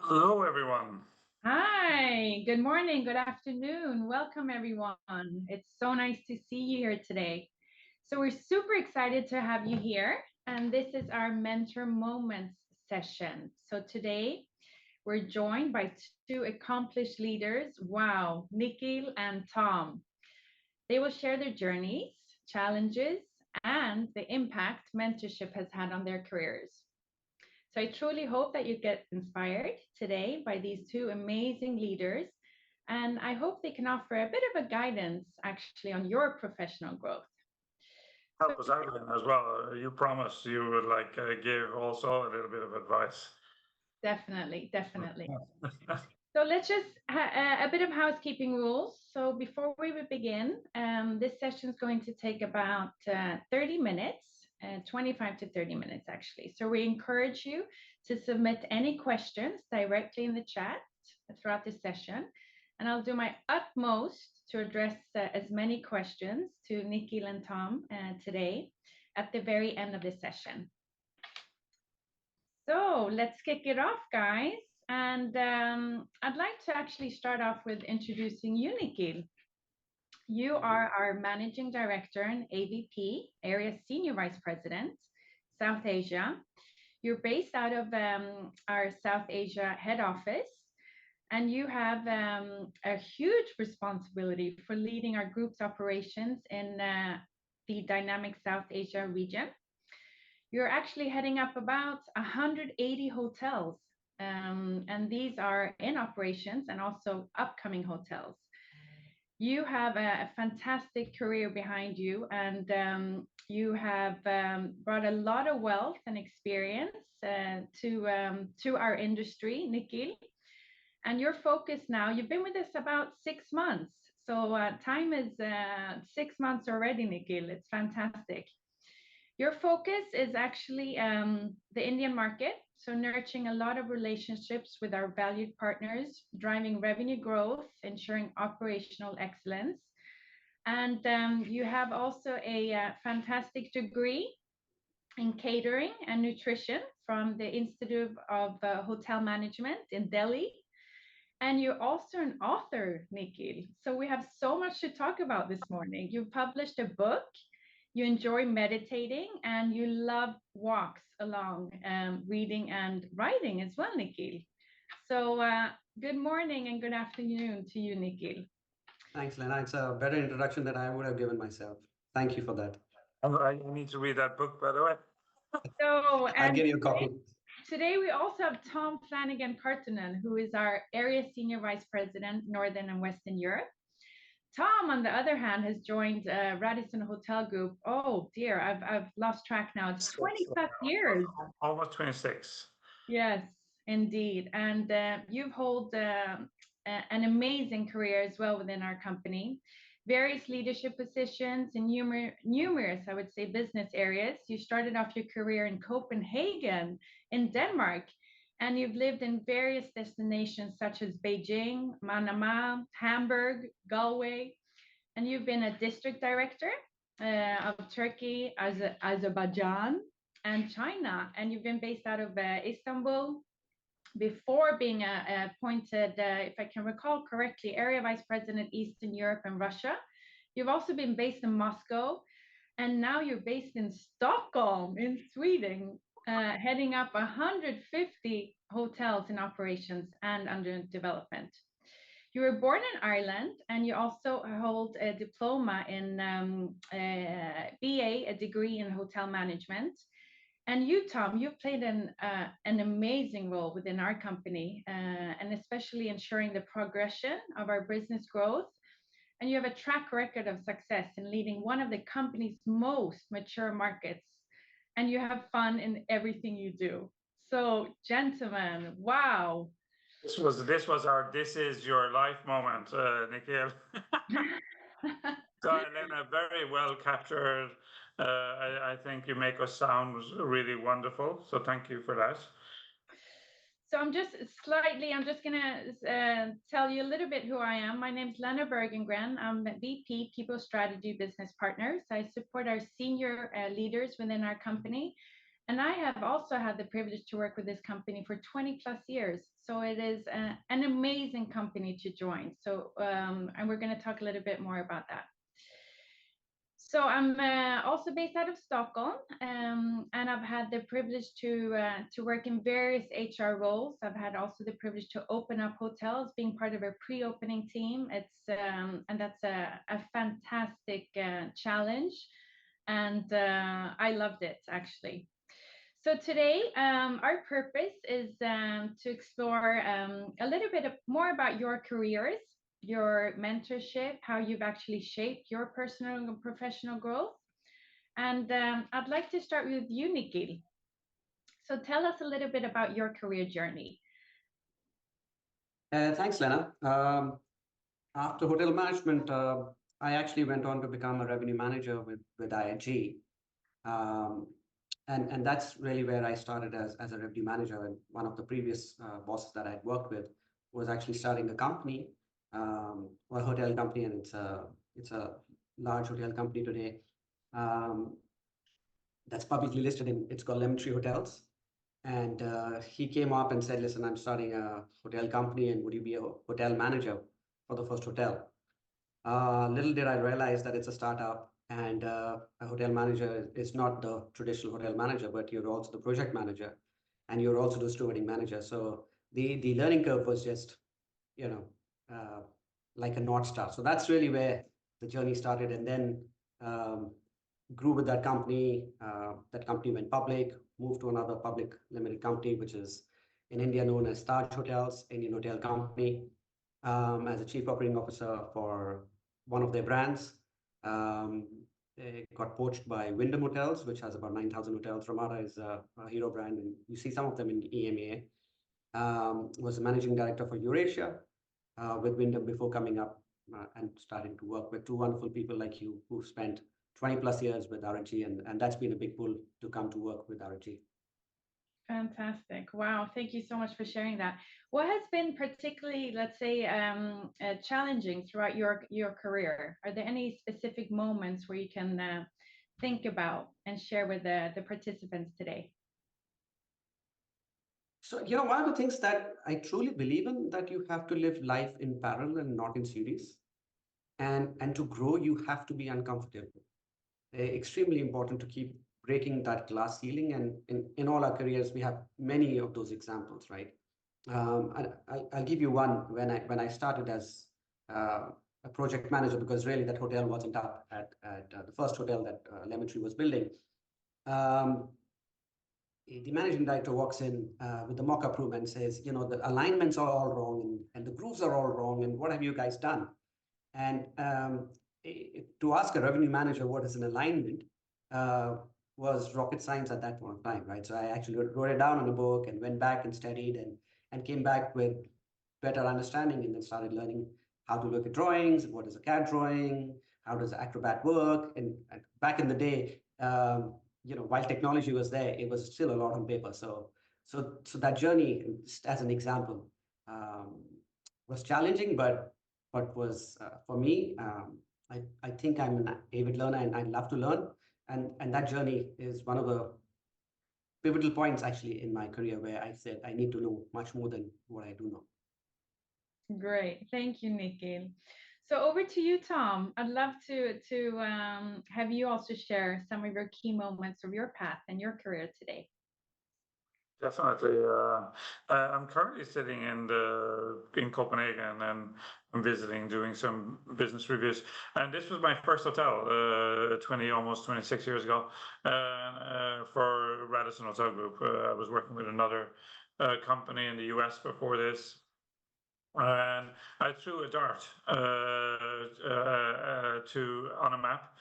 Hello, everyone. Hi, good morning, good afternoon. Welcome, everyone. It's so nice to see you here today. So, we're super excited to have you here, and this is our Mentor Moments session. So, today we're joined by two accomplished leaders. Wow, Nikhil and Tom. They will share their journeys, challenges, and the impact mentorship has had on their careers. So I truly hope that you get inspired today by these two amazing leaders. And I hope they can offer a bit of a guidance actually on your professional growth. So Help us out again as well. You promised you would give also a little bit of advice. definitely. So let's just a bit of housekeeping rules. So before we begin, this session is going to take about 30 minutes, 25 to 30 minutes actually. So we encourage you to submit any questions directly in the chat throughout the session. And I'll do my utmost to address as many questions to Nikhil and Tom today at the very end of the session. So let's kick it off, guys. And I'd like to actually start off with introducing you, Nikhil. You are our Managing Director and AVP, Area Senior Vice President, South Asia. You're based out of our South Asia head office, and you have a huge responsibility for leading our group's operations in the dynamic South Asia region. You're actually heading up about 180 hotels, and these are in operations and also upcoming hotels. You have a fantastic career behind you, and you have brought a lot of wealth and experience to our industry, Nikhil. And your focus now, you've been with us about 6 months. So time is 6 months already, Nikhil. It's fantastic. Your focus is actually the Indian market, so nurturing a lot of relationships with our valued partners, driving revenue growth, ensuring operational excellence. And you have also a fantastic degree in catering and nutrition from the Institute of Hotel Management in Delhi. And you're also an author, Nikhil. So we have so much to talk about this morning. You published a book, you enjoy meditating, and you love walks along reading and writing as well, Nikhil. So good morning and good afternoon to you, Nikhil. Thanks, Lena. It's a better introduction than I would have given myself. Thank you for that. And I need to read that book, by the way. So, I'll and give you a copy. today we also have Tom Flanagan Kartunen, who is our Area Senior Vice President, Northern and Western Europe. Tom, on the other hand, has joined Radisson Hotel Group. Oh dear, I've lost track now. It's 20 plus years. Almost 26. Yes, indeed. And you've held an amazing career as well within our company, various leadership positions in numerous, I would say, business areas. You started off your career in Copenhagen, in Denmark, and you've lived in various destinations such as Beijing, Manama, Hamburg, Galway, and you've been a district director of Turkey, Azerbaijan, and China, and you've been based out of Istanbul before being appointed, if I can recall correctly, Area Vice President Eastern Europe and Russia. You've also been based in Moscow, and now you're based in Stockholm, in Sweden, heading up 150 hotels in operations and under development. You were born in Ireland, and you also hold a diploma in BA, a degree in hotel management. And you, Tom, you've played an amazing role within our company, and especially ensuring the progression of our business growth. And you have a track record of success in leading one of the company's most mature markets. And you have fun in everything you do. So, gentlemen, wow. This is your life moment, Nikhil. So Elena, very well captured. I think you make us sound really wonderful. So thank you for that. So I'm just going to tell you a little bit who I am. My name is Lena Bergengren. I'm VP People Strategy Business Partners. I support our senior leaders within our company. And I have also had the privilege to work with this company for 20 plus years. So it is an amazing company to join. So, and we're going to talk a little bit more about that. So I'm also based out of Stockholm, and I've had the privilege to work in various HR roles. I've had also the privilege to open up hotels, being part of a pre-opening team. It's and that's a fantastic challenge, and I loved it actually. So today, our purpose is to explore a little bit more about your careers, your mentorship, how you've actually shaped your personal and professional growth. And I'd like to start with you, Nikhil. So tell us a little bit about your career journey. Thanks, Lena. After hotel management, I actually went on to become a revenue manager with RHG. And that's really where I started as a revenue manager. And one of the previous bosses that I'd worked with was actually starting a company, a hotel company, and it's a large hotel company today that's publicly listed it's called Lemon Tree Hotels. And he came up and said, listen, I'm starting a hotel company, and would you be a hotel manager for the first hotel? Little did I realize that it's a startup, and a hotel manager is not the traditional hotel manager, but you're also the project manager, and you're also the stewarding manager. So the learning curve was just, like a North Star. So that's really where the journey started, and then grew with that company. That company went public, moved to another public limited company, which is in India known as Taj Hotels, Indian Hotel Company, as a chief operating officer for one of their brands. They got poached by Wyndham Hotels, which has about 9,000 hotels. Ramada is a hero brand, and you see some of them in EMEA. Was the managing director for Eurasia with Wyndham before coming up and starting to work with two wonderful people like you who've spent 20 plus years with RHG, and that's been a big pull to come to work with RHG. Fantastic. Wow. Thank you so much for sharing that. What has been particularly, let's say, challenging throughout your career? Are there any specific moments where you can think about and share with the participants today? So, one of the things that I truly believe in, that you have to live life in parallel and not in series. And to grow, you have to be uncomfortable. Extremely important to keep breaking that glass ceiling. And in all our careers, we have many of those examples, right? I'll give you one. When I started as a project manager, because really that hotel wasn't up at the first hotel that Lemon Tree was building. The managing director walks in with the mock-up room and says, the alignments are all wrong, and the grooves are all wrong, and what have you guys done? And to ask a revenue manager what is an alignment was rocket science at that point of time, right? So I actually wrote it down in a book and went back and studied and came back with better understanding, and then started learning how to look at drawings, what is a CAD drawing, how does Acrobat work. And back in the day, while technology was there, it was still a lot on paper. So that journey, as an example, was challenging, but was for me, I think I'm an avid learner, and I love to learn. And that journey is one of the pivotal points actually in my career, where I said I need to know much more than what I do know. Great, thank you, Nikhil. So over to you, Tom. I'd love to have you also share some of your key moments of your path and your career today. Definitely. I'm currently sitting in Copenhagen, and I'm visiting, doing some business reviews. And this was my first hotel, almost 26 years ago, for Radisson Hotel Group. I was working with another company in the US before this. And I threw a dart on a map,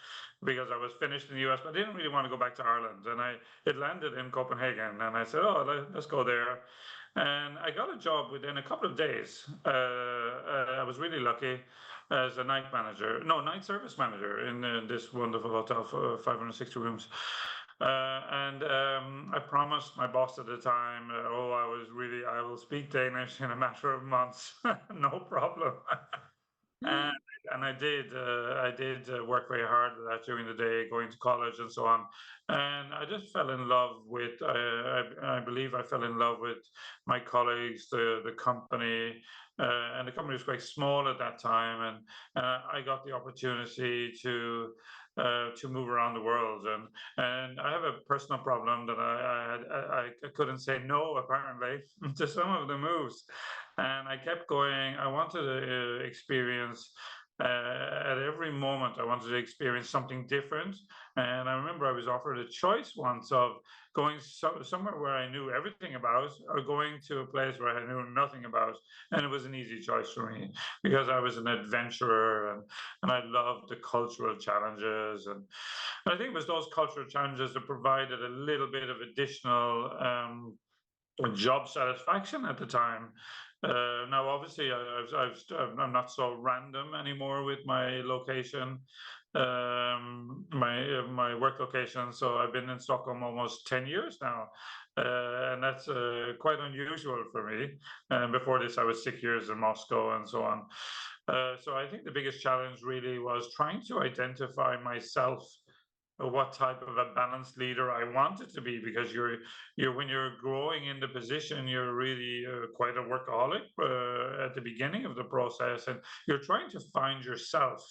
because I was finished in the US, but I didn't really want to go back to Ireland. And it landed in Copenhagen, and I said, oh, let's go there. And I got a job within a couple of days. I was really lucky as a night service manager in this wonderful hotel for 560 rooms. I promised my boss at the time, I will speak Danish in a matter of months, no problem. And and I did work very hard at that during the day, going to college and so on. And I just fell in love with, I believe I fell in love with my colleagues, the company, and the company was quite small at that time. And I got the opportunity to move around the world. And I have a personal problem that I couldn't say no, apparently, to some of the moves. And I kept going. I wanted to experience, at every moment, I wanted to experience something different. And I remember I was offered a choice once of going somewhere where I knew everything about, or going to a place where I knew nothing about. And it was an easy choice for me because I was an adventurer, and I loved the cultural challenges. And I think it was those cultural challenges that provided a little bit of additional job satisfaction at the time. Now, obviously, I'm not so random anymore with my location, my work location. So I've been in Stockholm almost 10 years now, and that's quite unusual for me. And before this, I was 6 years in Moscow and so on. So I think the biggest challenge really was trying to identify myself, what type of a balanced leader I wanted to be, because you're when you're growing in the position, you're really quite a workaholic at the beginning of the process, and you're trying to find yourself.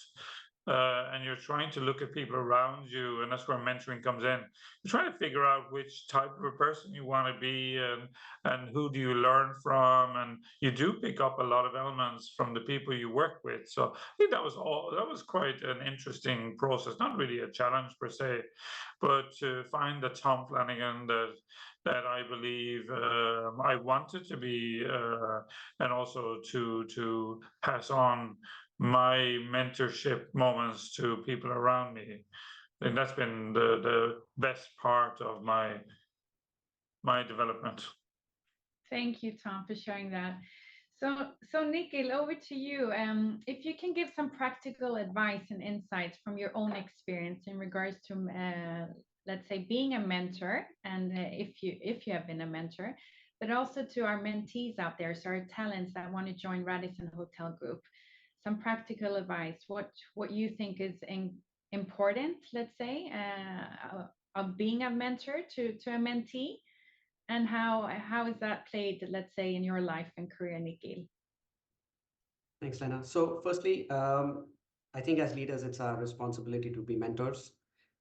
And you're trying to look at people around you, and that's where mentoring comes in. You're trying to figure out which type of a person you want to be, and who do you learn from, and you do pick up a lot of elements from the people you work with. So I think that was quite an interesting process, not really a challenge per se, but to find the Tom Flanagan that I believe I wanted to be, and also to pass on my mentorship moments to people around me. And that's been the best part of my development. Thank you, Tom, for sharing that. So Nikhil, over to you. If you can give some practical advice and insights from your own experience in regards to, let's say, being a mentor, and if you have been a mentor, but also to our mentees out there, so our talents that want to join Radisson Hotel Group, some practical advice. What you think is important, let's say, of being a mentor to a mentee, and how is that played, let's say, in your life and career, Nikhil? Thanks, Lena. So firstly, I think as leaders, it's our responsibility to be mentors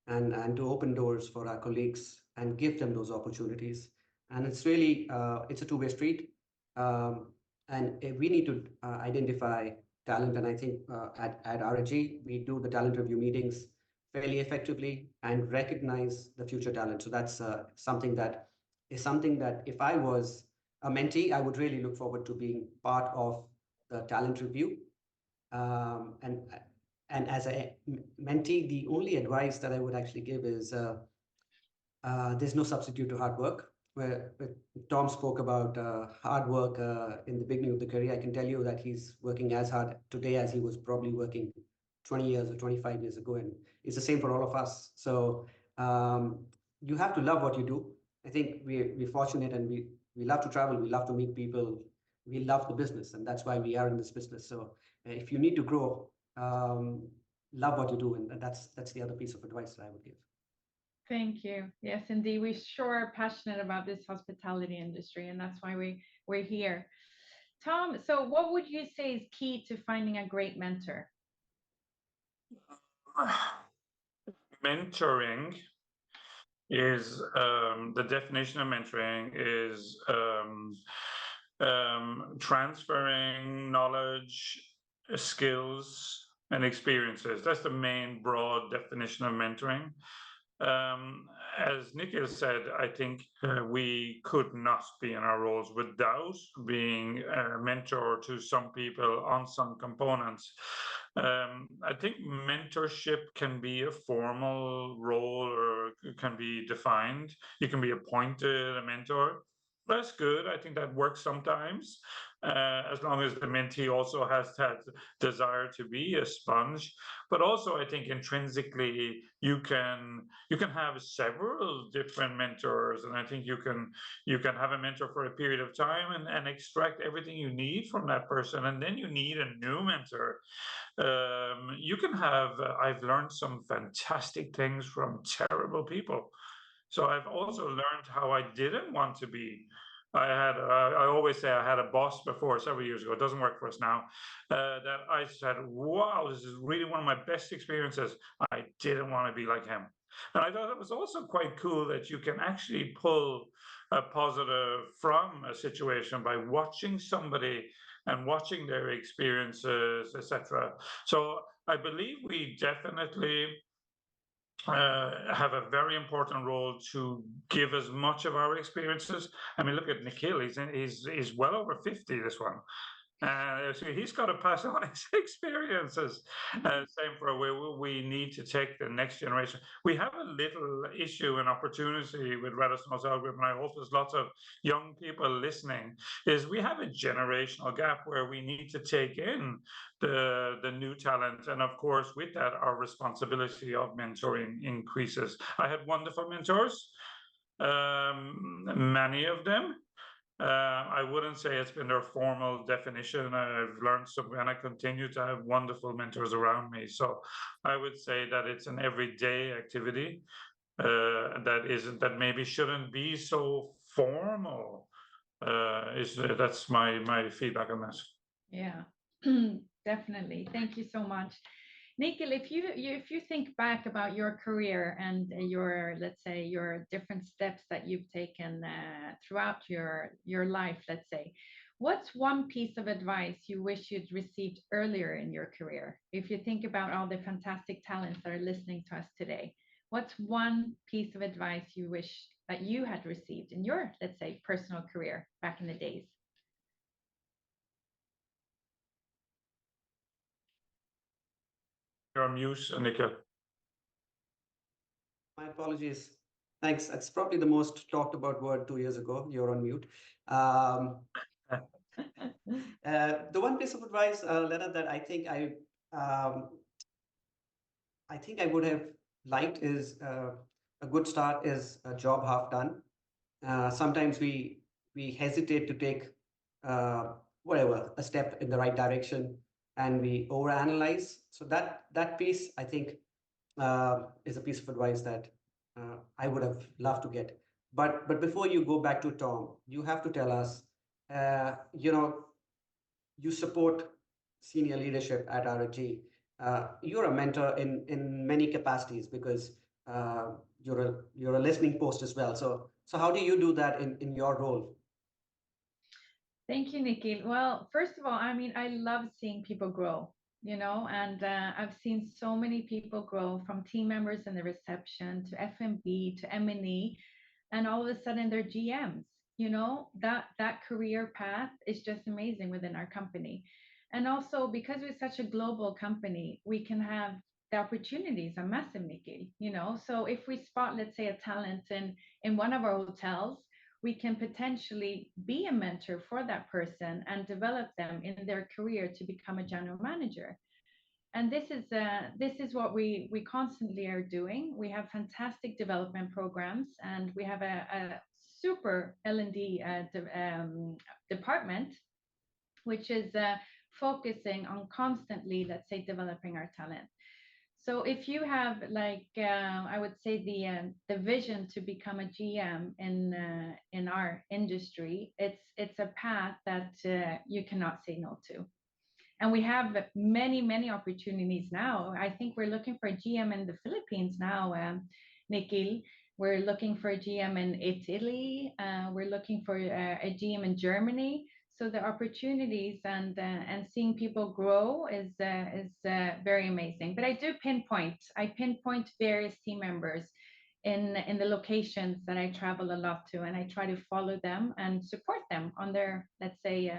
and to open doors for our colleagues and give them those opportunities. And it's really, it's a two-way street. And we need to identify talent. And I think at RHG, we do the talent review meetings fairly effectively and recognize the future talent. So that's something that if I was a mentee, I would really look forward to being part of the talent review. And as a mentee, the only advice that I would actually give is there's no substitute to hard work. Where Tom spoke about hard work in the beginning of the career, I can tell you that he's working as hard today as he was probably working 20 years or 25 years ago. And it's the same for all of us. So you have to love what you do. I think we're fortunate, and we love to travel. We love to meet people. We love the business, and that's why we are in this business. So if you need to grow, love what you do. And that's the other piece of advice that I would give. Thank you. Yes, indeed. We sure are passionate about this hospitality industry, and that's why we're here. Tom, so what would you say is key to finding a great mentor? Mentoring is the definition of mentoring is transferring knowledge, skills, and experiences. That's the main broad definition of mentoring. As Nikhil said, I think we could not be in our roles without being a mentor to some people on some components. I think mentorship can be a formal role, or can be defined. You can be appointed a mentor. That's good. I think that works sometimes. as long as the mentee also has that desire to be a sponge. But also, I think intrinsically you can have several different mentors, and I think you can have a mentor for a period of time and extract everything you need from that person, and then you need a new mentor. You can have. I've learned some fantastic things from terrible people. So I've also learned how I didn't want to be. I always say I had a boss before several years ago. It doesn't work for us now. That I said, wow, this is really one of my best experiences. I didn't want to be like him. And I thought it was also quite cool that you can actually pull a positive from a situation by watching somebody and watching their experiences, etc. So I believe we definitely have a very important role to give as much of our experiences. I mean, look at Nikhil; he's well over 50. This one, so he's got to pass on his experiences. Same for we need to take the next generation. We have a little issue and opportunity with Radisson Hotel Group, and I hope there's lots of young people listening. Is we have a generational gap where we need to take in the new talent, and of course, with that, our responsibility of mentoring increases. I had wonderful mentors, many of them. I wouldn't say it's been their formal definition. I've learned some, and I continue to have wonderful mentors around me. So I would say that it's an everyday activity that maybe shouldn't be so formal. That's my feedback on this. Yeah, definitely. Thank you so much. Nikhil, if you think back about your career and your, let's say, your different steps that you've taken throughout your life, let's say, what's one piece of advice you wish you'd received earlier in your career? If you think about all the fantastic talents that are listening to us today, what's one piece of advice you wish that you had received in your, let's say, personal career back in the days? You're on mute, Nikhil. My apologies. Thanks. It's probably the most talked about word 2 years ago. You're on mute. The one piece of advice, Leonard, that I think I would have liked is a good start is a job half done. Sometimes we hesitate to take whatever a step in the right direction, and we overanalyze. So that piece, I think, is a piece of advice that I would have loved to get. But before you go back to Tom, you have to tell us, you support senior leadership at RHG. You're a mentor in many capacities because you're a listening post as well. So how do you do that in your role? Thank you, Nikhil. Well, first of all, I mean, I love seeing people grow, and I've seen so many people grow from team members in the reception to FMB to M&E, and all of a sudden they're GMs. That career path is just amazing within our company. And also because we're such a global company, we can have the opportunities are massive, Nikhil. So if we spot, let's say, a talent in one of our hotels, we can potentially be a mentor for that person and develop them in their career to become a general manager. And this is what we constantly are doing. We have fantastic development programs, and we have a super L&D department, which is focusing on constantly, let's say, developing our talent. So if you have, like, I would say the vision to become a GM in our industry, it's a path that you cannot say no to. And we have many opportunities now. I think we're looking for a GM in the Philippines now, Nikhil. We're looking for a GM in Italy. We're looking for a GM in Germany. So the opportunities and seeing people grow is very amazing. But I pinpoint various team members in the locations that I travel a lot to, and I try to follow them and support them on their, let's say,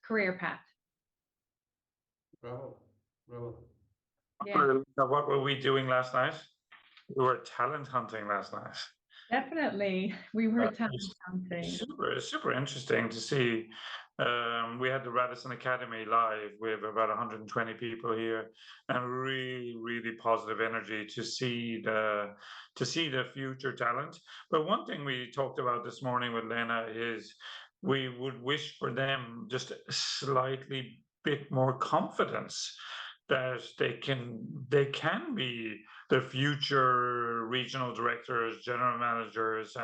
career path. Bravo. Yeah. What were we doing last night? We were talent hunting last night. Definitely, we were talent hunting. Super interesting to see We had the Radisson Academy live with about 120 people here, and really, really positive energy to see the future talent. But one thing we talked about this morning with Lena is we would wish for them just a slightly bit more confidence that they can be the future regional directors, general managers,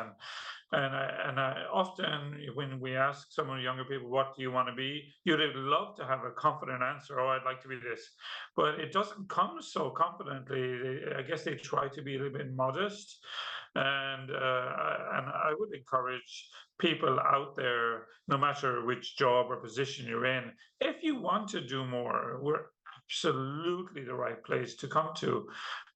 and I often, when we ask some of the younger people, what do you want to be? You'd love to have a confident answer. Oh, I'd like to be this, but it doesn't come so confidently. I guess they try to be a little bit modest, and I would encourage people out there, no matter which job or position you're in, if you want to do more, we're absolutely the right place to come to.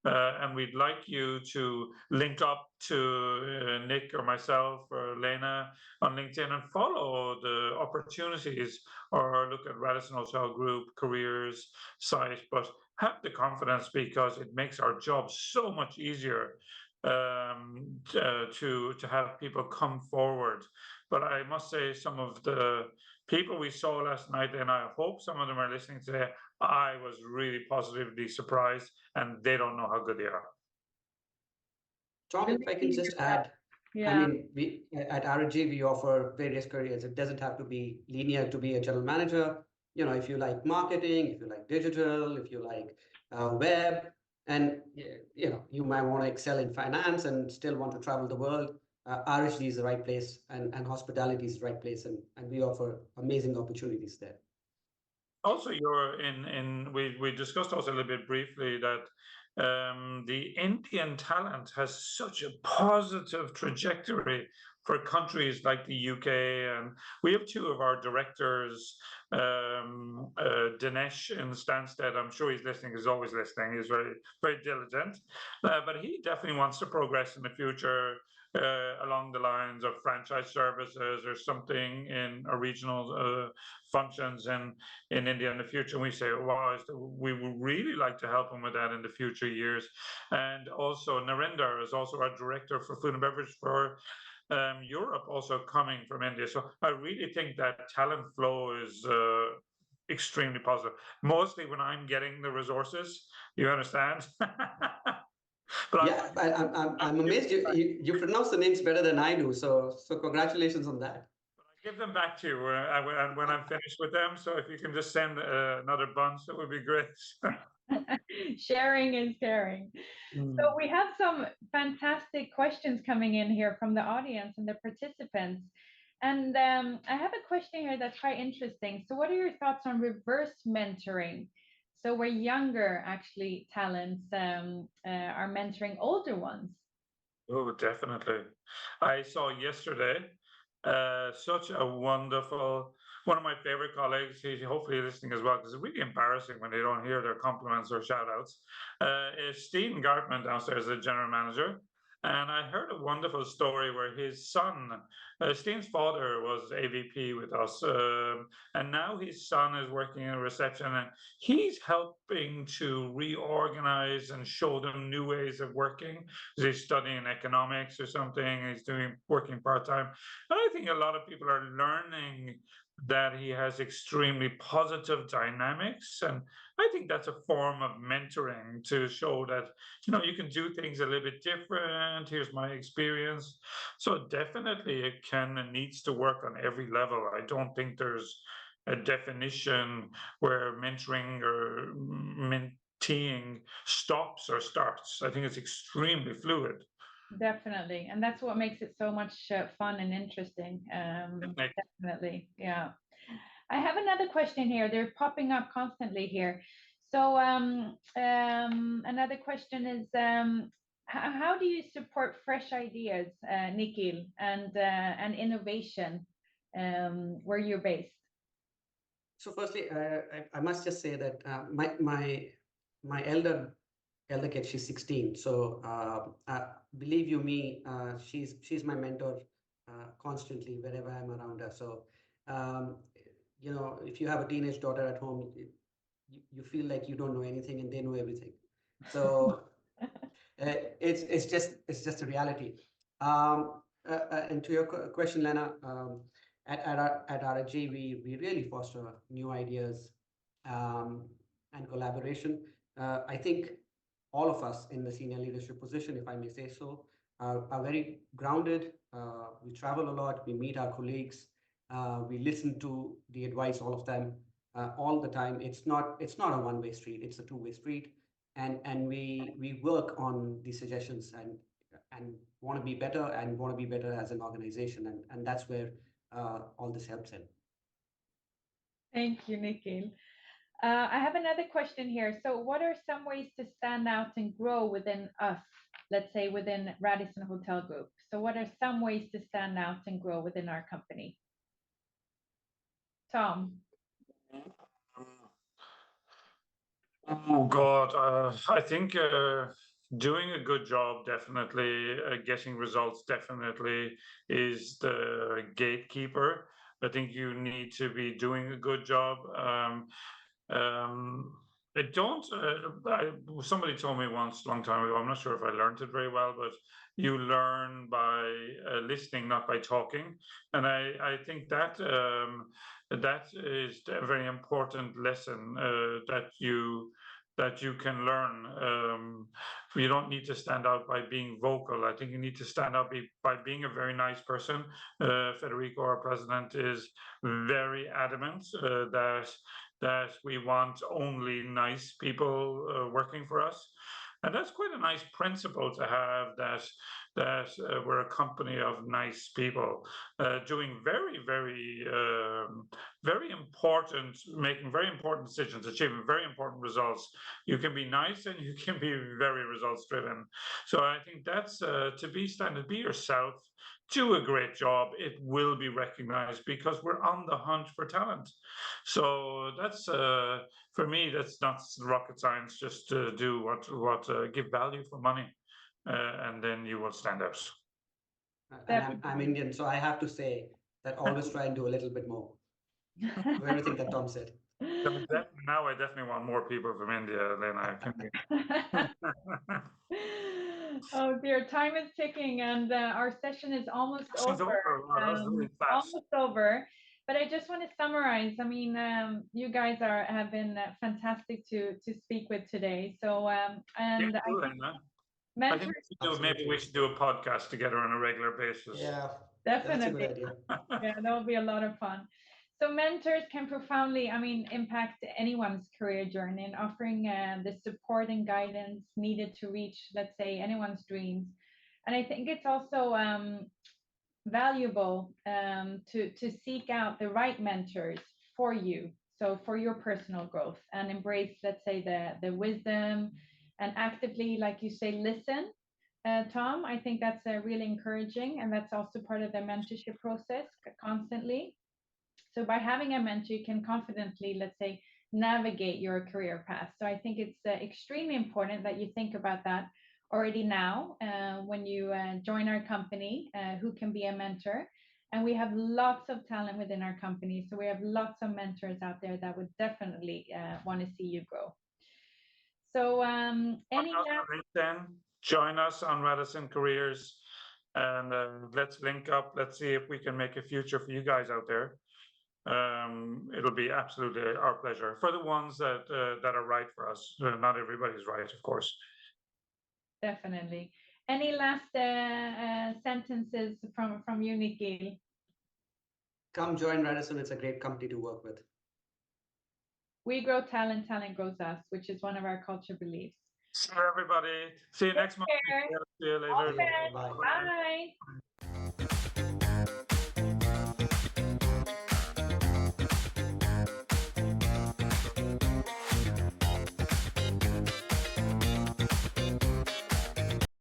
And we'd like you to link up to Nick or myself or Lena on LinkedIn and follow the opportunities, or look at Radisson Hotel Group careers site. But have the confidence, because it makes our job so much easier to have people come forward. But I must say, some of the people we saw last night, and I hope some of them are listening today, I was really positively surprised, and they don't know how good they are. Tom, if I can just add, I mean, we at RHG, we offer various careers. It doesn't have to be linear to be a general manager. You know, if you like marketing, if you like digital, if you like web, and you know, you might want to excel in finance and still want to travel the world, RHG is the right place, and hospitality is the right place, and we offer amazing opportunities there. Also, you're we discussed also a little bit briefly that the Indian talent has such a positive trajectory for countries like the UK, and we have two of our directors, Dinesh in Stansted. I'm sure he's listening. He's always listening. He's very, very diligent, but he definitely wants to progress in the future along the lines of franchise services or something in a regional functions in India in the future. And we say, wow, we would really like to help him with that in the future years. And also Narinder is also our director for food and beverage for Europe, also coming from India. So I really think that talent flow is extremely positive, mostly when I'm getting the resources, you understand? But yeah, I'm amazed you pronounce the names better than I do. So congratulations on that. But I give them back to you when I'm finished with them. So if you can just send another bunch, that would be great. Sharing is caring. So we have some fantastic questions coming in here from the audience and the participants. And I have a question here that's quite interesting. So what are your thoughts on reverse mentoring? So where younger actually talents are mentoring older ones? Oh, definitely. I saw yesterday such a wonderful, one of my favorite colleagues, he's hopefully listening as well, because it's really embarrassing when they don't hear their compliments or shout outs, is Steen Gartman downstairs, the general manager. And I heard a wonderful story where his son, Steen's father was AVP with us, and now his son is working in reception, and he's helping to reorganize and show them new ways of working. He's studying economics or something, he's working part-time. And I think a lot of people are learning that he has extremely positive dynamics, and I think that's a form of mentoring to show that, you know, you can do things a little bit different. Here's my experience. So definitely it can and needs to work on every level. I don't think there's a definition where mentoring or menteeing stops or starts. I think it's extremely fluid. Definitely. And that's what makes it so much fun and interesting. Definitely. Yeah. I have another question here. They're popping up constantly here. So another question is, how do you support fresh ideas, Nikhil, and innovation where you're based? So firstly, I must just say that my elder kid, she's 16. So believe you me, she's my mentor constantly wherever I'm around her. So you know, if you have a teenage daughter at home, you feel like you don't know anything and they know everything. So it's just a reality. And to your question, Lena, At RHG, we really foster new ideas and collaboration. I think all of us in the senior leadership position, if I may say so, are very grounded. We travel a lot. We meet our colleagues. We listen to the advice, all of them, all the time. It's not a one-way street. It's a two-way street, and we work on the suggestions and want to be better and want to be better as an organization, and that's where all this helps in. Thank you, Nikhil. I have another question here. So, what are some ways to stand out and grow within us? Let's say within Radisson Hotel Group. So, what are some ways to stand out and grow within our company? Tom. Oh God, I think doing a good job definitely, getting results definitely is the gatekeeper. I think you need to be doing a good job. I don't. Somebody told me once, a long time ago. I'm not sure if I learned it very well, but you learn by listening, not by talking. And I think that that is a very important lesson that you can learn. You don't need to stand out by being vocal. I think you need to stand out by being a very nice person. Federico, our president, is very adamant that we want only nice people working for us. And that's quite a nice principle to have, that we're a company of nice people doing making very important decisions, achieving very important results. You can be nice and you can be very results driven. So I think that's to be standard, be yourself, do a great job. It will be recognized because we're on the hunt for talent. So that's for me, that's not rocket science. Just to do what give value for money, and then you will stand out. And I'm Indian, so I have to say that always try and do a little bit more to everything that Tom said. Now I definitely want more people from India than I can. Oh dear, time is ticking, and our session is almost over. Almost over. But I just want to summarize. I mean, you guys have been fantastic to speak with today. So and I think maybe we should do a podcast together on a regular basis. Yeah, definitely. That's a good idea. Yeah, that would be a lot of fun. So mentors can profoundly, impact anyone's career journey and offering the support and guidance needed to reach, let's say, anyone's dreams. And I think it's also valuable to seek out the right mentors for you. So for your personal growth, and embrace, let's say, the wisdom, and actively, like you say, listen. Tom, I think that's really encouraging, and that's also part of the mentorship process constantly. So by having a mentor, you can confidently, let's say, navigate your career path. So I think it's extremely important that you think about that already now when you join our company, who can be a mentor. And we have lots of talent within our company. So we have lots of mentors out there that would definitely want to see you grow. So join us on Radisson Careers, and let's link up. Let's see if we can make a future for you guys out there. It'll be absolutely our pleasure for the ones that are right for us. Not everybody's right, of course. Definitely. Any last sentences from you, Nikhil? Come join Radisson. It's a great company to work with. We grow talent, talent grows us, which is one of our culture beliefs. See you, everybody. See you next month. See you later. Okay. Bye.